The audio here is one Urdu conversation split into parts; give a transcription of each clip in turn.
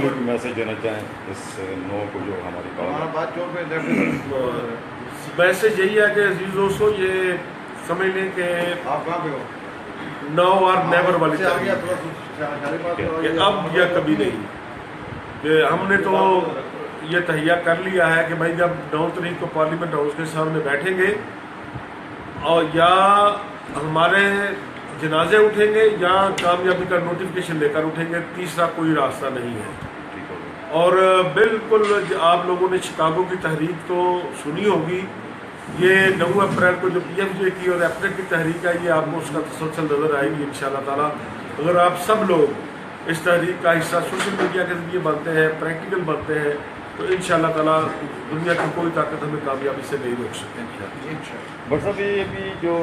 ایک میسج دینا چاہیں اس نو کو جو ہماری بات میسج یہی ہے کہ عزیز دوستو یہ سمجھ لیں کہ نو اور نیور والی تحریک کہ اب یا کبھی نہیں، کہ ہم نے تو یہ تہیہ کر لیا ہے کہ بھائی جب 9 تاریخ کو پارلیمنٹ ہاؤس کے سامنے بیٹھیں گے اور یا ہمارے جنازے اٹھیں گے یا کامیابی کا نوٹیفکیشن لے کر اٹھیں گے، تیسرا کوئی راستہ نہیں ہے۔ اور بالکل آپ لوگوں نے شکاگو کی تحریک تو سنی ہوگی، یہ 9 اپریل کو جو پی ایف جے کی اور ایپریل کی تحریک ہے، یہ آپ کو اس کا تسلسل نظر آئے گی انشاءاللہ تعالیٰ۔ اگر آپ سب لوگ اس تحریک کا حصہ سوشل میڈیا کے ذریعے بنتے ہیں، پریکٹیکل بنتے ہیں، تو انشاءاللہ تعالیٰ دنیا کی کوئی طاقت ہمیں کامیابی سے نہیں روک سکے۔ بٹ صاحب یہ بھی جو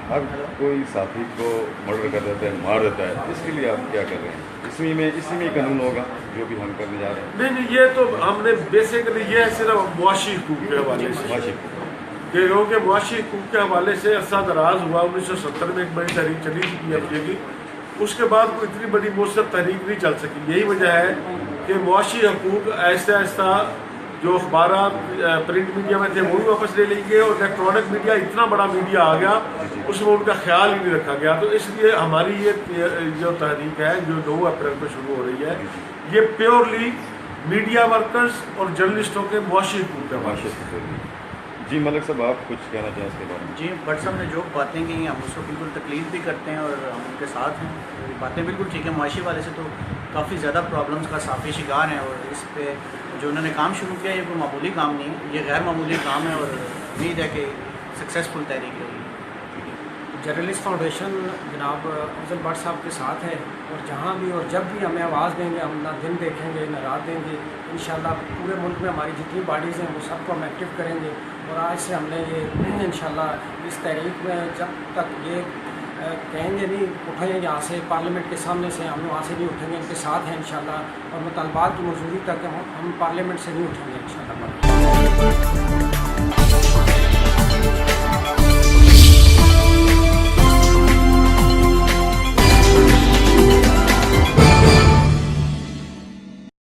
ہر کوئی ساتھی کو مرڈر کر دیتا ہے، مار دیتا ہے، اس کے لیے آپ کیا کر رہے ہیں؟ اسی میں قانون ہوگا جو بھی ہم کرنے جا رہے ہیں؟ نہیں، یہ تو ہم نے بیسیکلی یہ ہے صرف معاشی حقوق کے حوالے سے، کیونکہ معاشی حقوق کے حوالے سے عرصہ دراز ہوا۔ 1970 میں ایک بڑی تحریک چلی تھی پی ایف جے کی، اس کے بعد کوئی اتنی بڑی مؤثر تحریک نہیں چل سکی۔ یہی وجہ ہے کہ معاشی حقوق آہستہ آہستہ جو اخبارات پرنٹ میڈیا میں تھے وہ بھی واپس لے لیں گے، اور الیکٹرانک میڈیا اتنا بڑا میڈیا آ گیا اس میں ان کا خیال ہی نہیں رکھا گیا۔ تو اس لیے ہماری یہ جو تحریک ہے جو 9 اپریل کو شروع ہو رہی ہے، یہ پیورلی میڈیا ورکرز اور جرنلسٹوں کے معاشی حقوق کے حوالے سے۔ جی ملک صاحب، آپ کچھ کہنا چاہیں اس کے بارے میں؟ جی، بٹ صاحب نے جو باتیں کی ہیں ہم اس کو بالکل تکلیف بھی کرتے ہیں اور ہم ان کے ساتھ ہیں۔ یہ باتیں بالکل ٹھیک ہے، معاشی والے سے تو کافی زیادہ پرابلمس کا صافی شکار ہیں، اور اس پہ جو انہوں نے کام شروع کیا یہ کوئی معمولی کام نہیں ہے، یہ غیر معمولی کام ہے، اور امید ہے کہ سکسیزفل تحریک ہوگی۔ جرنلسٹ فاؤنڈیشن جناب افضل بٹ صاحب کے ساتھ ہے، اور جہاں بھی اور جب بھی ہمیں آواز دیں گے، ہم نہ دن دیکھیں گے نہ رات دیں گے انشاءاللہ۔ پورے ملک میں ہماری جتنی باڈیز ہیں وہ سب کو ہم ایکٹیو کریں گے، اور آج سے ہم نے یہ انشاءاللہ اس تحریک میں جب تک یہ کہیں گے نہیں اٹھیں یہاں سے پارلیمنٹ کے سامنے سے، ہم وہاں سے نہیں اٹھیں گے، ان کے ساتھ ہیں انشاءاللہ، اور مطالبات کی منظوری تک ہم پارلیمنٹ سے نہیں اٹھیں گے انشاءاللہ۔